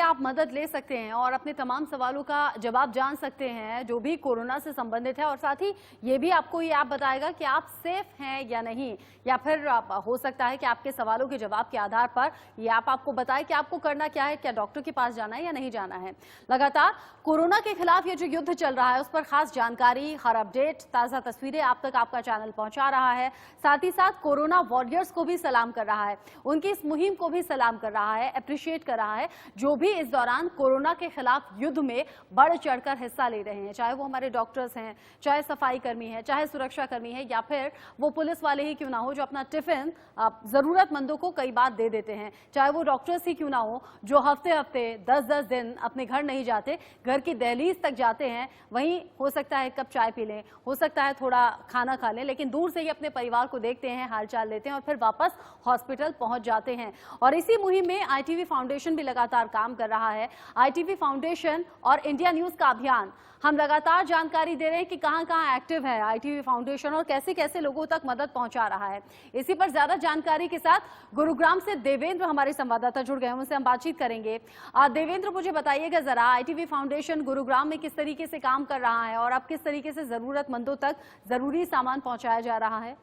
आप मदद ले सकते हैं और अपने तमाम सवालों का जवाब जान सकते हैं जो भी कोरोना से संबंधित है, और साथ ही ये भी आपको ये ऐप बताएगा कि आप सेफ हैं या नहीं, या फिर हो सकता है कि आपके सवालों के जवाब के आधार पर ये ऐप आपको बताए कि आपको करना क्या है, क्या डॉक्टर के पास जाना है या नहीं जाना है। लगातार कोरोना के खिलाफ ये जो युद्ध चल रहा है उस पर खास जानकारी, हर अपडेट, ताजा तस्वीरें आप तक आपका चैनल पहुंचा रहा है। साथ ही साथ कोरोना वॉरियर्स को भी सलाम कर रहा है, उनकी इस मुहिम को भी सलाम कर रहा है, अप्रिशिएट कर रहा है, जो भी इस दौरान कोरोना के खिलाफ युद्ध में बढ़ चढ़कर हिस्सा ले रहे हैं, चाहे वो हमारे डॉक्टर्स हैं, चाहे सफाई कर्मी हैं, चाहे सुरक्षा कर्मी है, या फिर वो पुलिस वाले ही क्यों ना हो जो अपना टिफिन जरूरतमंदों को कई बार दे देते हैं, चाहे वो डॉक्टर्स ही क्यों ना हो जो हफ्ते हफ्ते 10-10 दिन अपने घर नहीं जाते, घर की दहलीज तक जाते हैं, वहीं हो सकता है कप चाय पी लें, हो सकता है थोड़ा खाना खा लें, लेकिन दूर से ही अपने परिवार को देखते हैं, हालचाल लेते हैं और फिर वापस हॉस्पिटल पहुंच जाते हैं। और इसी मुहिम में आईटीवी फाउंडेशन भी लगातार काम कर रहा है। आईटीवी फाउंडेशन और इंडिया न्यूज का अभियान, हम लगातार जानकारी दे रहे हैं कि कहां-कहां एक्टिव है आईटीवी फाउंडेशन और कैसे-कैसे लोगों तक मदद पहुंचा रहा है। इसी पर ज्यादा जानकारी के साथ गुरुग्राम से देवेंद्र हमारे संवाददाता जुड़ गए हैं, उनसे हम बातचीत करेंगे। देवेंद्र, मुझे बताइएगा जरा, आईटीवी फाउंडेशन गुरुग्राम में किस तरीके से काम कर रहा है और अब किस तरीके से जरूरतमंदों तक जरूरी सामान पहुंचाया जा रहा है?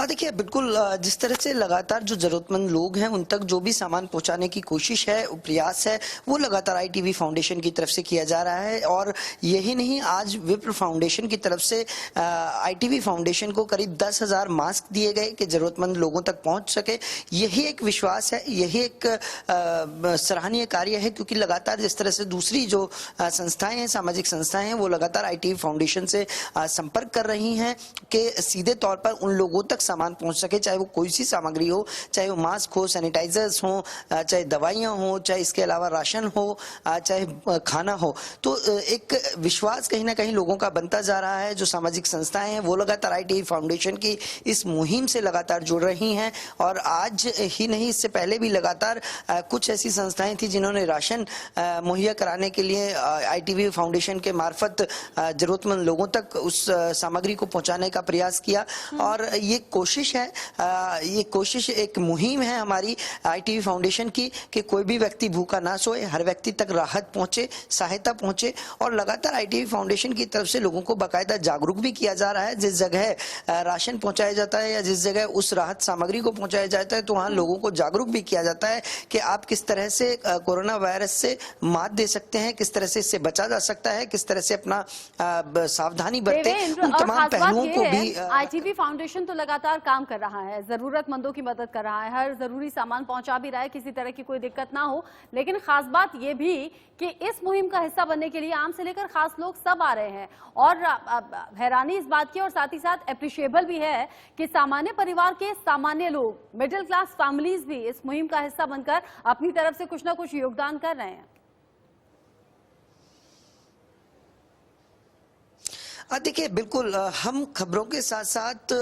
देखिए, बिल्कुल जिस तरह से लगातार जो जरूरतमंद लोग हैं उन तक जो भी सामान पहुंचाने की कोशिश है, प्रयास है, वो लगातार आईटीवी फाउंडेशन की तरफ से किया जा रहा है। और यही नहीं, आज विप्र फाउंडेशन की तरफ से आईटीवी फाउंडेशन को करीब 10,000 मास्क दिए गए कि जरूरतमंद लोगों तक पहुंच सके। यही एक विश्वास है, यही एक सराहनीय कार्य है, क्योंकि लगातार जिस तरह से दूसरी जो संस्थाएं हैं, सामाजिक संस्थाएं हैं, वो लगातार आईटीवी फाउंडेशन से संपर्क कर रही हैं कि सीधे तौर पर उन लोगों तक सामान पहुंच सके, चाहे वो कोई सी सामग्री हो, चाहे वो मास्क हो, सैनिटाइजर्स हो, चाहे दवाइयां हो, चाहे इसके अलावा राशन हो, चाहे खाना हो। तो एक विश्वास कहीं ना कहीं लोगों का बनता जा रहा है। जो सामाजिक संस्थाएं हैं वो लगातार आईटीवी फाउंडेशन की इस मुहिम से लगातार जुड़ रही हैं, और आज ही नहीं, इससे पहले भी लगातार कुछ ऐसी संस्थाएं थी जिन्होंने राशन मुहैया कराने के लिए आईटीवी फाउंडेशन के मार्फत जरूरतमंद लोगों तक उस सामग्री को पहुंचाने का प्रयास किया। और ये कोशिश है, ये कोशिश, एक मुहिम है हमारी आईटीवी फाउंडेशन की कि कोई भी व्यक्ति भूखा ना सोए, हर व्यक्ति तक राहत पहुंचे, सहायता पहुंचे। और लगातार आईटीवी फाउंडेशन की तरफ से लोगों को बाकायदा जागरूक भी किया जा रहा है। जिस जगह राशन पहुंचाया जाता है या जिस जगह उस राहत सामग्री को पहुंचाया जाता है, तो वहां लोगों को जागरूक भी किया जाता है कि आप किस तरह से कोरोना वायरस से मात दे सकते हैं, किस तरह से इससे बचा जा सकता है, किस तरह से अपना सावधानी बरते, उन तमाम पहलुओं को भी आईटीवी फाउंडेशन तो लगातार काम कर रहा है, जरूरतमंदों की मदद कर रहा है, हर जरूरी सामान पहुंचा भी रहा है, किसी तरह की कोई दिक्कत ना हो। लेकिन खास बात यह भी कि इस मुहिम का हिस्सा बनने के लिए आम से लेकर खास लोग सब आ रहे हैं, और हैरानी इस बात की और साथ ही साथ अप्रिशिएबल भी है कि सामान्य परिवार के सामान्य लोग, मिडिल क्लास फैमिलीज भी इस मुहिम का हिस्सा बनकर अपनी तरफ से कुछ ना कुछ योगदान कर रहे हैं। देखिए, बिल्कुल हम खबरों के साथ साथ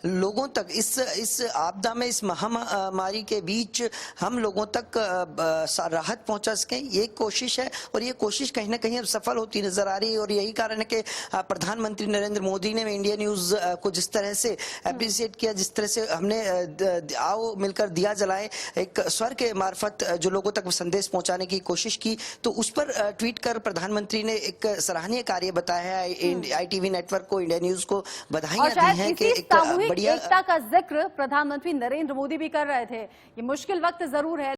लोगों तक इस आपदा में, इस महामारी के बीच हम लोगों तक राहत पहुंचा सकें, ये कोशिश है। और ये कोशिश कहीं ना कहीं अब सफल होती नजर आ रही है। और यही कारण है कि प्रधानमंत्री नरेंद्र मोदी ने इंडिया न्यूज को जिस तरह से अप्रिशिएट किया, जिस तरह से हमने आओ मिलकर दिया जलाए एक स्वर के मार्फत जो लोगों तक संदेश पहुंचाने की कोशिश की, तो उस पर ट्वीट कर प्रधानमंत्री ने एक सराहनीय कार्य बताया है। आईटीवी नेटवर्क को, इंडिया न्यूज को बधाइयां दी हैं कि एक बढ़िया एकता का जिक्र प्रधानमंत्री नरेंद्र मोदी भी कर रहे थे। ये मुश्किल वक्त जरूर है।